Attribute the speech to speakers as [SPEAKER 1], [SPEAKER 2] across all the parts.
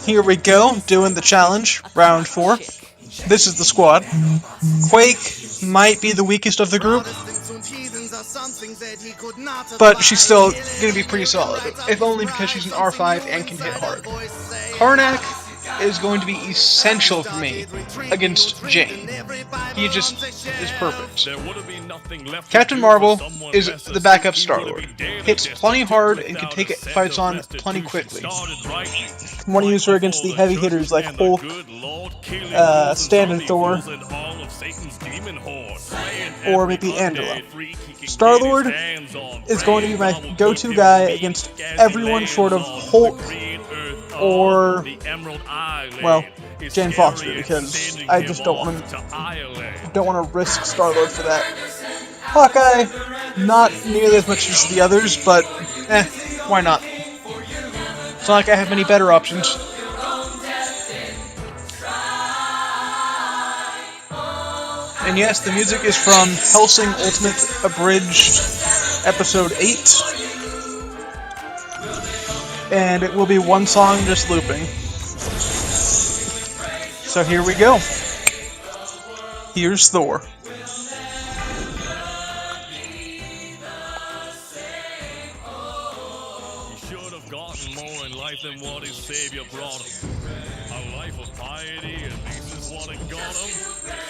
[SPEAKER 1] here we go, doing the challenge, round 4. This is the squad. Quake might be the weakest of the group, but she's still going to be pretty solid, if only because she's an R5 and can hit hard. Karnak is going to be essential for me against Jane. He just is perfect. Captain Marvel is the backup Star-Lord. Hits plenty hard and can take fights on plenty quickly. I want to use her against the heavy hitters like Hulk, Stand-in Thor, or maybe Angela. Star-Lord is going to be my go-to guy against everyone short of Hulk or, well, Jane Foster, because I just don't want to risk Star-Lord for that. Hawkeye, not nearly as much as the others, but why not? It's not like I have many better options. And yes, the music is from Hellsing Ultimate Abridged Episode 8. And it will be one song just looping. So here we go. Here's Thor.
[SPEAKER 2] He should have gotten more in life than what his savior brought him. A life of piety, and this is what it got him.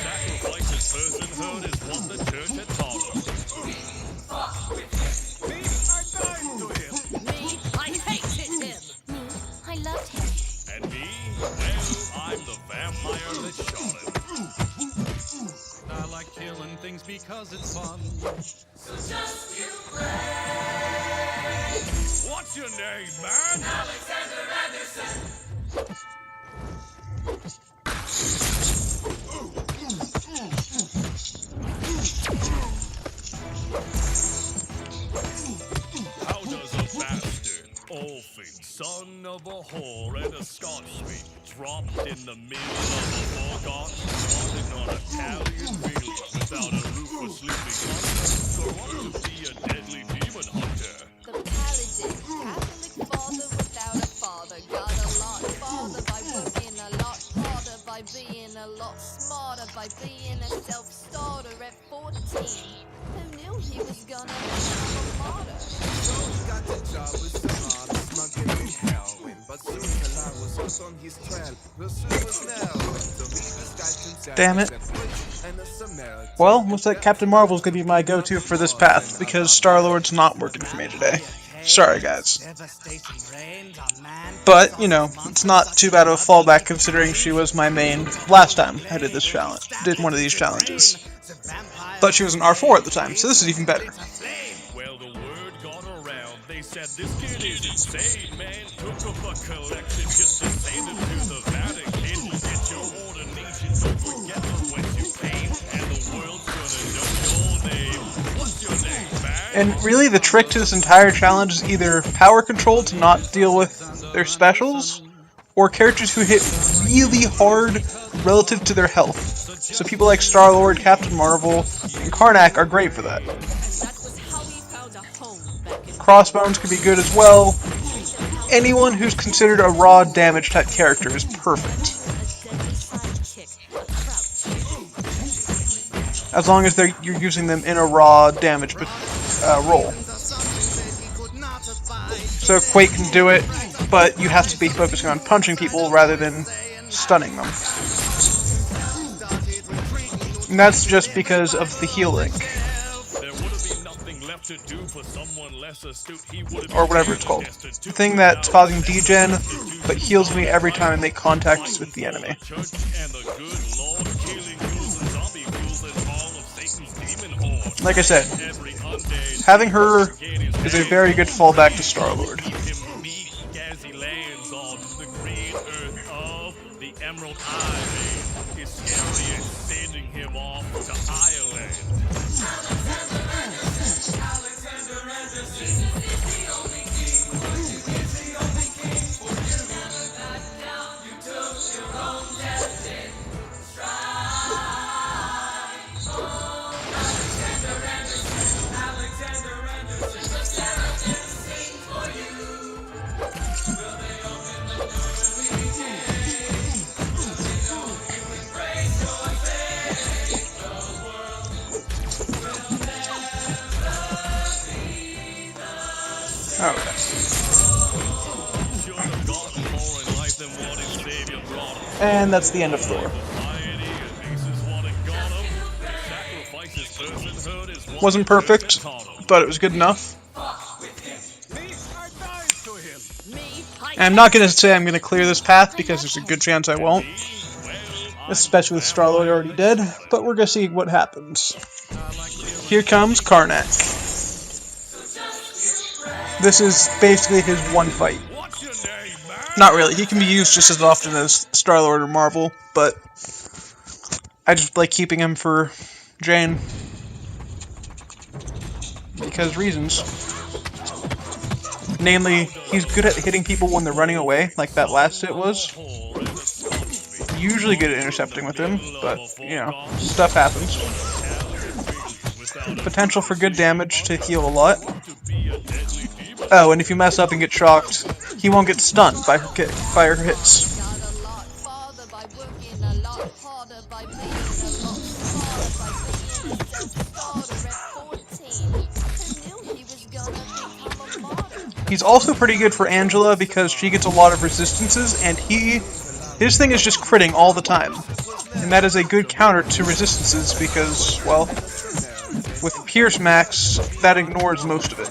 [SPEAKER 2] Sacrifice his personhood is what the church had taught him. Vampire that shot him. I like killing things because it's fun. So just you play. What's your name, man? Alexander Anderson. How does a bastard, orphan, son of a whore and a Scotchman, dropped in the middle of a forgotten garden on Italian village without a roof for sleeping under, grow up to be a deadly demon hunter?
[SPEAKER 3] The paladin, Catholic father without a father, got a lot farther by working a lot harder, by being a lot smarter, by being a self-starter at 14. Who knew he was gonna become a martyr?
[SPEAKER 4] So he got the job with some smuggling heroin, but soon Kalar was hooked on his trail. Real soon was now. So he disguised himself.
[SPEAKER 1] Damn it. Well, looks like Captain Marvel's gonna be my go-to for this path, because Star-Lord's not working for me today. Sorry, guys. But, you know, it's not too bad of a fallback considering she was my main last time I did this challenge, did one of these challenges. But she was an R4 at the time, so this is even better.
[SPEAKER 2] Well, the word got around. They said this kid is insane, man. Took up a collection just to send it to the Vatican. Get your ordination, don't forget from whence you came, and the world's gonna know your name. What's your name, man?
[SPEAKER 1] And really, the trick to this entire challenge is either power control to not deal with their specials, or characters who hit really hard relative to their health. So people like Star-Lord, Captain Marvel, and Karnak are great for that. Crossbones could be good as well. Anyone who's considered a raw damage type character is perfect. As long as you're using them in a raw damage role. So Quake can do it, but you have to be focusing on punching people rather than stunning them. And that's just because of the heal link. Or whatever it's called. The thing that's causing degen, but heals me every time I make contact with the enemy. Like I said, having her is a very good fallback to Star-Lord.
[SPEAKER 2] brought 'em.
[SPEAKER 1] And that's the end of Thor.
[SPEAKER 2] Piety and this is what it got 'em. Sacrifices personhood is what
[SPEAKER 1] Wasn't
[SPEAKER 2] the church
[SPEAKER 1] perfect,
[SPEAKER 2] had taught 'em.
[SPEAKER 1] but it was good enough.
[SPEAKER 4] Me, I died to him.
[SPEAKER 3] Me,
[SPEAKER 1] And I'm not going to say I'm going to clear this path because there's a good chance I won't, especially with Star-Lord already dead, but we're going to see what happens. Here comes Karnak. This is basically his one fight.
[SPEAKER 2] What's your name, man?
[SPEAKER 1] Not really, he can be used just as often as Star-Lord or Marvel, but I just like keeping him for Jane. Because reasons. Namely, he's good at hitting people when they're running away, like that last hit was. Usually good at intercepting with him, but, you know, stuff happens. Potential for good damage to heal a lot. Oh, and if you mess up and get shocked, he won't get stunned by her hits.
[SPEAKER 3] got a lot farther by working a lot harder by being a lot smarter by being a self-starter at 14. Who knew he was gonna become a martyr?
[SPEAKER 1] He's also pretty good for Angela because she gets a lot of resistances, and his thing is just critting all the time. And that is a good counter to resistances because, well, with Pierce Max, that ignores most of it.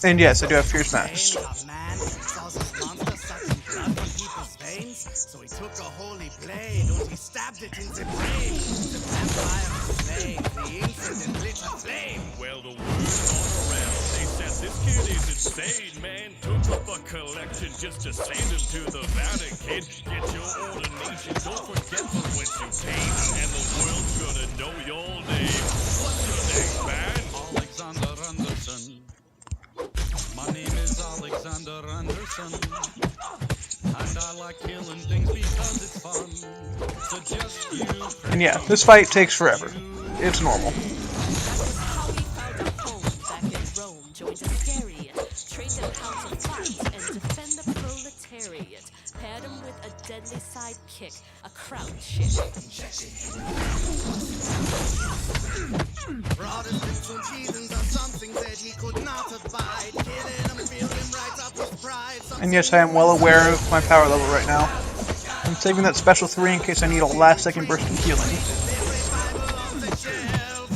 [SPEAKER 1] And yes, I do have Pierce Max.
[SPEAKER 5] A man saw this monster sucking blood from people's veins, so he took a holy blade and he stabbed it in the brain. The vampire was slain, the incident lit a flame.
[SPEAKER 2] Well, the word got around. They said this kid is insane, man. Took up a collection just to send him to the Vatican. Get your ordination. Don't forget from whence you came. And the world's gonna know your name. What's your name, man?
[SPEAKER 6] Alexander Anderson. My name is Alexander Anderson. And I like killing things because it's fun. So just you.
[SPEAKER 1] And yeah, this fight takes forever. It's normal.
[SPEAKER 3] How he found a home back in Rome, joined a chariot, trained him how to fight and defend the proletariat, paired him with a deadly sidekick, a crowd chick.
[SPEAKER 5] Protestants and heathens are something that he could not abide. Killing him, filled him right up with pride.
[SPEAKER 1] And yes, I am well aware of my power level right now. I'm saving that special 3 in case I need a last second burst of healing.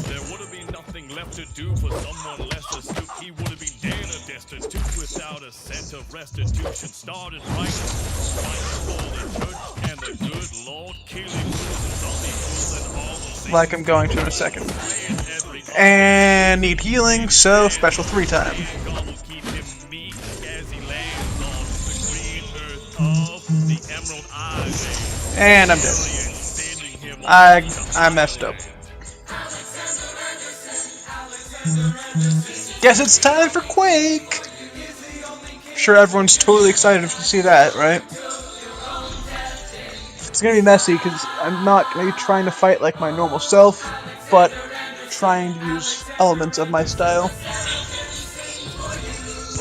[SPEAKER 2] There would have been nothing left to do for someone less astute. He would have been dead or destitute without a cent of restitution. Started right, fighting for the church and the good Lord, killing fools and fools and all the
[SPEAKER 1] Like I'm going to in a second.
[SPEAKER 2] every
[SPEAKER 1] And need healing, so special 3 time.
[SPEAKER 2] God will keep him meek as he lands on the green earth of the Emerald Isle.
[SPEAKER 1] And I'm dead.
[SPEAKER 2] Sending him
[SPEAKER 1] I messed up. Guess it's time for Quake! Sure, everyone's totally excited to see that, right? It's gonna be messy because I'm not gonna be trying to fight like my normal self, but trying to use elements of my style.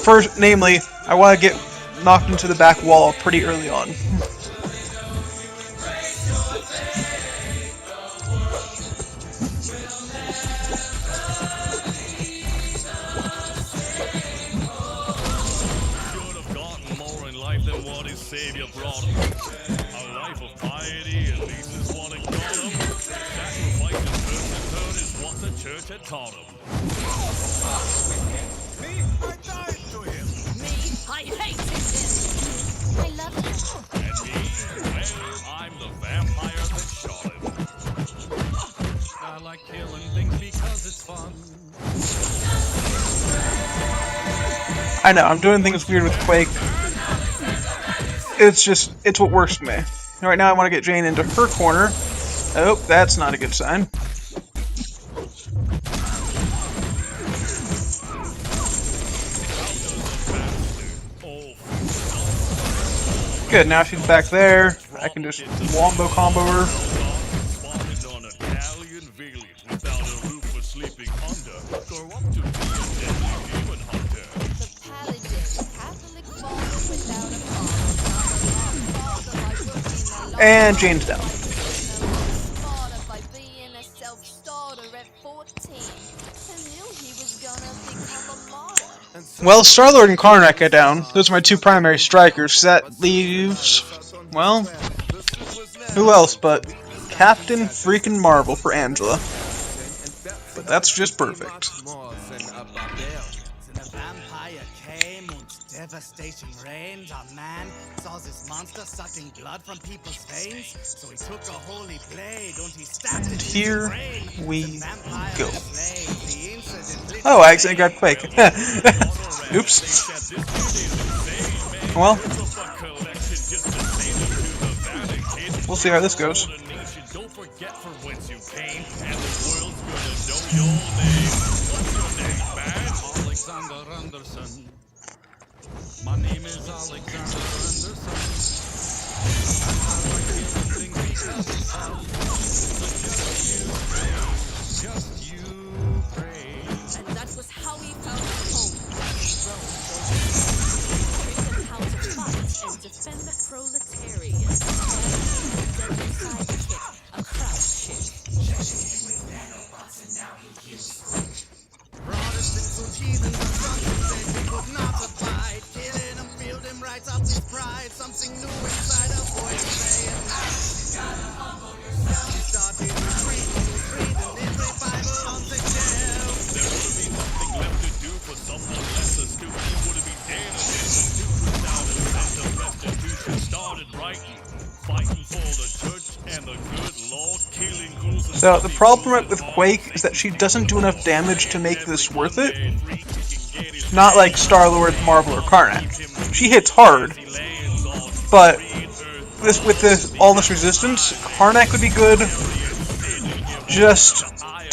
[SPEAKER 1] First, namely, I want to get knocked into the back wall pretty early on.
[SPEAKER 2] should have gotten more in life than what his savior brought him. A life of piety, at least is what it got him. Sacrifice and personhood is what the church had taught him.
[SPEAKER 4] Me, I died to him.
[SPEAKER 3] Me, I hated him. I love him.
[SPEAKER 2] And me, well, I'm the vampire that shot him.
[SPEAKER 6] I like killing things because it's fun.
[SPEAKER 1] I know, I'm doing things weird with Quake. It's what works for me. Right now I want to get Jane into her corner. Oh, that's not a good sign. Good, now she's back there. I can just wombo combo her.
[SPEAKER 2] Spotted on Italian village without a roof for sleeping under. Grow up to be a deadly demon hunter.
[SPEAKER 3] The paladin, Catholic father without a father, father by working a lot.
[SPEAKER 1] And Jane's down.
[SPEAKER 3] Smarter by being a self-starter at 14. Who knew he was gonna become a martyr?
[SPEAKER 1] Well, Star-Lord and Karnak are down. Those are my two primary strikers. That leaves, well, who else but Captain freaking Marvel for Angela. But that's just perfect.
[SPEAKER 5] Then a vampire came and devastation reigned. A man saw this monster sucking blood from people's veins, so he took a holy blade and he stabbed
[SPEAKER 1] And
[SPEAKER 5] it
[SPEAKER 1] here
[SPEAKER 5] in the brain.
[SPEAKER 1] we
[SPEAKER 5] The vampire
[SPEAKER 1] go.
[SPEAKER 5] was slain. The incident lit
[SPEAKER 1] Oh,
[SPEAKER 5] the
[SPEAKER 1] I accidentally grabbed Quake.
[SPEAKER 5] flame.
[SPEAKER 1] Oops. Well, we'll see how this goes.
[SPEAKER 2] Don't forget from whence you came, and the world's gonna know your name. What's your name, man?
[SPEAKER 6] Alexander Anderson. My name is Alexander Anderson. And I like killing things because it's fun. So just you pray.
[SPEAKER 3] And that was how he found a home. He roamed over the trained him how to fight and defend the proletariat. And a deadly sidekick, a crowd chick.
[SPEAKER 5] Protestants and heathens and something said we could not abide. Killing him, filled him right up with pride. Something new inside a voice saying, he started retreating, and every Bible on the shelf.
[SPEAKER 2] There would be nothing left to do for someone less astute. He would be dead again. The Duke was down and sent the restitution. Started writing, fighting for the church and the good Lord, killing ghouls and
[SPEAKER 1] So the problem with Quake is that she doesn't do enough damage to make this worth it. Not like Star-Lord, Marvel, or Karnak. She hits hard, but with all this resistance, Karnak would be good just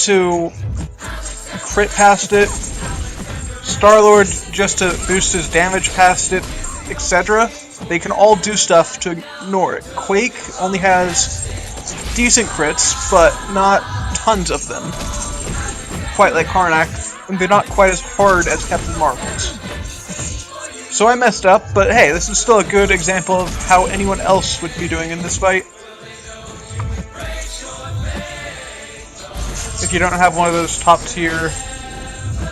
[SPEAKER 1] to crit past it, Star-Lord just to boost his damage past it, etc. They can all do stuff to ignore it. Quake only has decent crits, but not tons of them. Quite like Karnak, and they're not quite as hard as Captain Marvel's. So I messed up, but hey, this is still a good example of how anyone else would be doing in this fight. If you don't have one of those top tier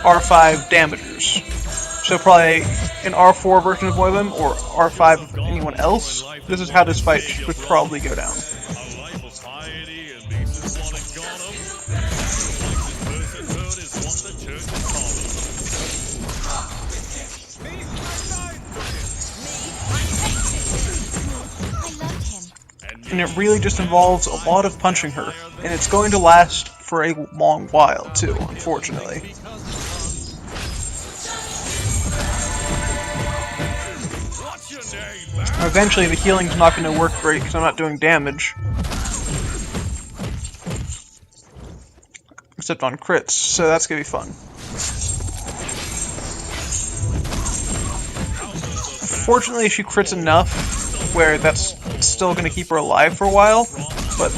[SPEAKER 1] R5 damagers. So probably an R4 version of one of them, or R5 of anyone else. This is how this fight would probably go down.
[SPEAKER 2] A life of piety and this is what it got him. Sacrifices personhood is what the church has taught him.
[SPEAKER 3] I love him.
[SPEAKER 1] And it really just involves a lot of punching her. And it's going to last for a long while, too, unfortunately.
[SPEAKER 2] What's your name, man?
[SPEAKER 1] Eventually the healing's not going to work great because I'm not doing damage. Except on crits, so that's going to be fun. Fortunately, she crits enough where that's still going to keep her alive for a while, but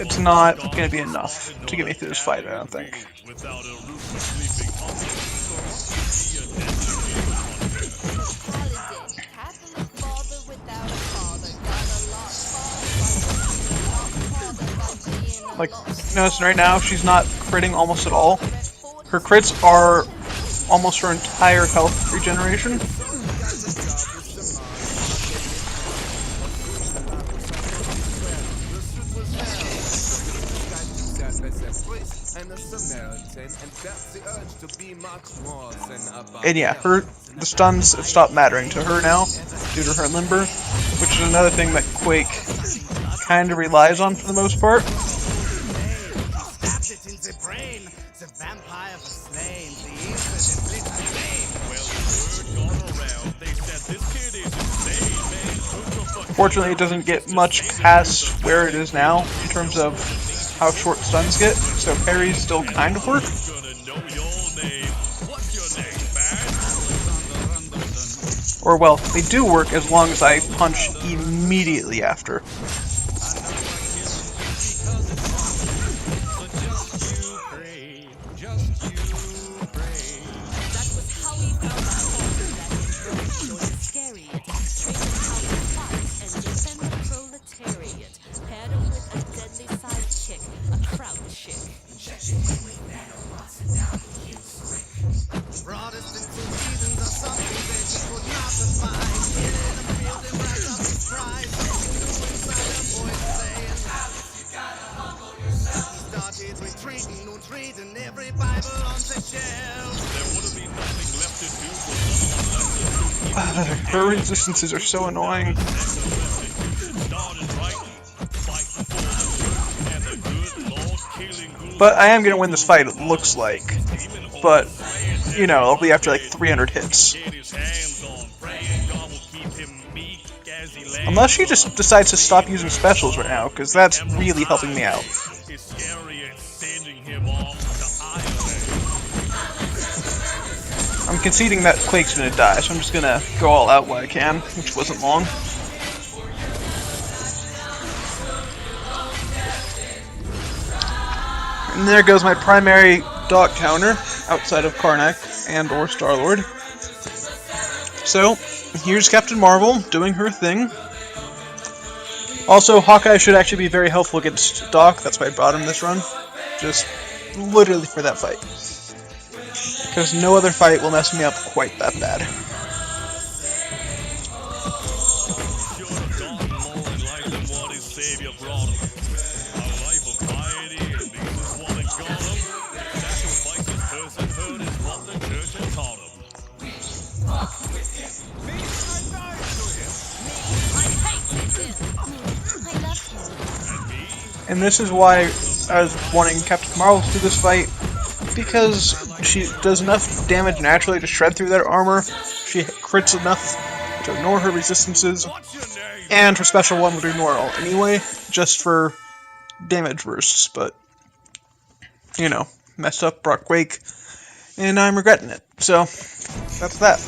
[SPEAKER 1] it's not going to be enough to get me through this fight, I don't think.
[SPEAKER 2] Without a roof for sleeping
[SPEAKER 3] Paladin, Catholic father without a father. Got a lot farther by being a
[SPEAKER 1] Like,
[SPEAKER 3] lot
[SPEAKER 1] notice right now, she's not critting almost at all. Her crits are almost her entire health regeneration. And yeah, the stuns have stopped mattering to her now, due to her limber, which is another thing that Quake kind of relies on for the most part.
[SPEAKER 5] Stabbed it in the brain. The vampire was slain. The incident lit the flame.
[SPEAKER 2] Well, word got around. They said this kid is insane, man. Took a fucking
[SPEAKER 1] Fortunately, it doesn't get much past where it is now in terms of how short stuns get, so parries still kind of work.
[SPEAKER 2] gonna know your name. What's your name, man?
[SPEAKER 1] Or well, they do work as long as I punch immediately after.
[SPEAKER 3] That was how he found a home. That he rode the scary, trained him how to fight and defend the proletariat. Paired him with a deadly sidekick, a crowd chick.
[SPEAKER 5] Protestants and heathens
[SPEAKER 1] God, her resistances are so annoying. But I am gonna win this fight, it looks like. But, you know, it'll be after like 300 hits. Unless she just decides to stop using specials right now, because that's really helping me out. I'm conceding that Quake's gonna die, so I'm just gonna go all out while I can, which wasn't long. And there goes my primary dot counter, outside of Karnak and or Star-Lord. So, here's Captain Marvel doing her thing. Also, Hawkeye should actually be very helpful against Doc, that's why I brought him this run. Just literally for that fight. Because no other fight will mess me up quite that bad. And this is why I was wanting Captain Marvel to do this fight, because she does enough damage naturally to shred through that armor, she crits enough to ignore her resistances, and her special one would ignore all anyway, just for damage bursts, but, you know, messed up, brought Quake, and I'm regretting it. So, that's that.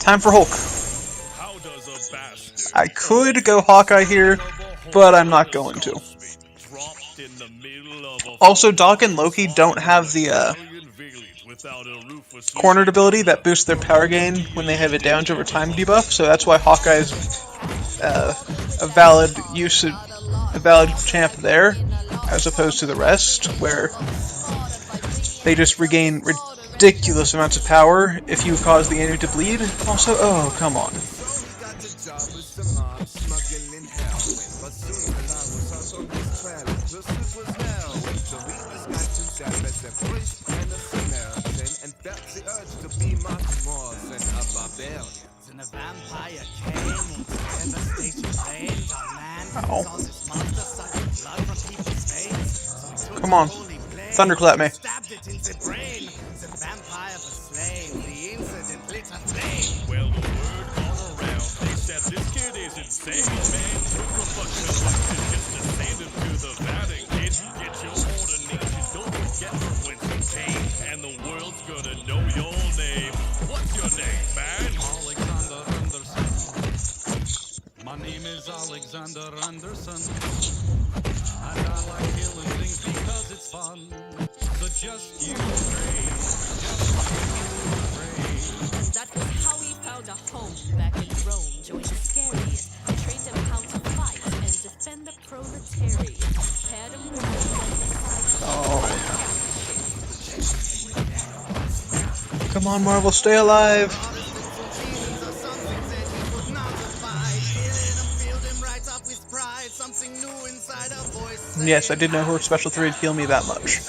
[SPEAKER 1] Time for Hulk. I could go Hawkeye here, but I'm not going to. Also, Doc and Loki don't have the cornered ability that boosts their power gain when they have a damage over time debuff, so that's why Hawkeye's a valid champ there, as opposed to the rest, where they just regain ridiculous amounts of power if you cause the enemy to bleed. Also, oh, come on. Come on. Thunderclap me.
[SPEAKER 2] Well, the word got around. They said this kid is insane, man. Took a fuck collection just to send him to the Vatican. Get your ordination. Don't forget from whence you came. And the world's gonna know your name. What's your name, man?
[SPEAKER 6] Alexander Anderson. My name is Alexander Anderson. And I like killing things because it's fun. So just you pray.
[SPEAKER 3] That was how he found a home back in Rome. Joined the Scarius, trained him how to fight and defend the proletariat. Paired him with
[SPEAKER 1] Oh. Come on, Marvel, stay alive. Yes, I did know her special 3 would heal me that much.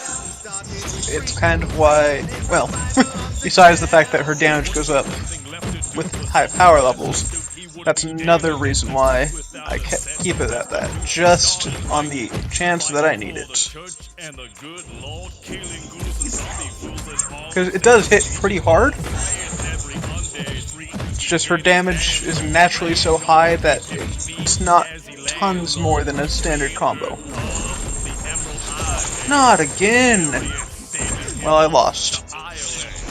[SPEAKER 1] It's kind of why, well, besides the fact that her damage goes up with high power levels, that's another reason why I keep it at that, just on the chance that I need it. Because it does hit pretty hard, it's just her damage is naturally so high that it's not tons more than a standard combo. Not again! Well, I lost.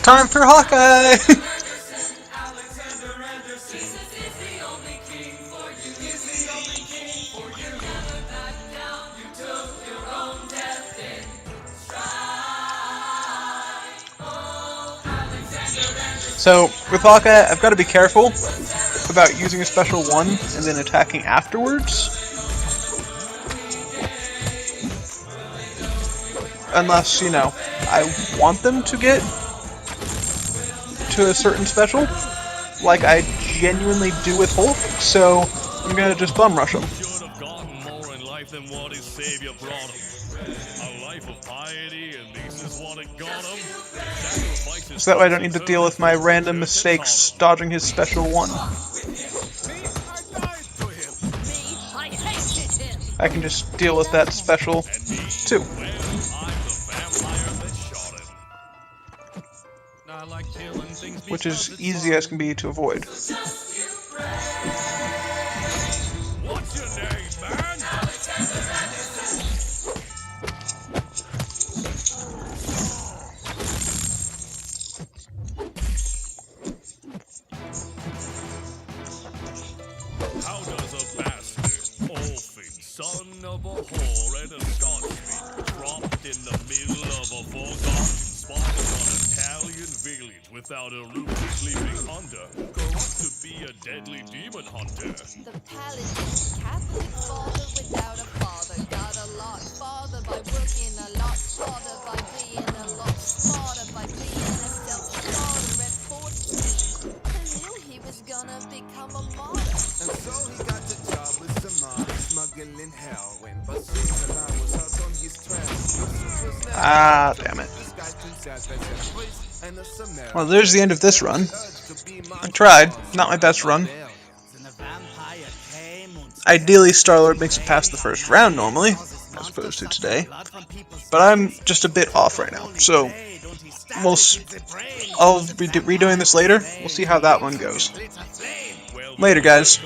[SPEAKER 1] Time for Hawkeye! So, with Hawkeye, I've got to be careful about using a special one and then attacking afterwards. Unless, you know, I want them to get to a certain special, like I genuinely do with Hulk, so I'm gonna just bum rush them.
[SPEAKER 2] A life of piety, and this is what it got him. Sacrifices
[SPEAKER 1] So that way I don't need to deal with my random mistakes dodging his special 1.
[SPEAKER 3] Me, I hated him.
[SPEAKER 1] I can just deal with that special 2.
[SPEAKER 2] Well, I'm the vampire that shot him.
[SPEAKER 6] I like killing things
[SPEAKER 1] Which
[SPEAKER 6] because
[SPEAKER 1] is
[SPEAKER 6] it's
[SPEAKER 1] easy
[SPEAKER 6] fun.
[SPEAKER 1] as can be to avoid.
[SPEAKER 2] What's your name, man? How does a bastard, orphan, son of a whore and a Scotsman, dropped in the middle of a forgotten spot in an Italian village without a roof to sleeping under, grow up to be a deadly demon hunter?
[SPEAKER 3] The paladin, Catholic father without a father, got a lot farther by working a lot harder, by being a lot smarter, by being a self-starter at 14. I knew he was gonna become a martyr.
[SPEAKER 4] And so he got the job with Samara, smuggling heroin. But soon the lie was out on his trail.
[SPEAKER 1] Ah, damn it. Well, there's the end of this run. I tried. Not my best run. Ideally, Star-Lord makes it past the first round normally, as opposed to today. But I'm just a bit off right now, so I'll be redoing this later. We'll see how that one goes. Later, guys.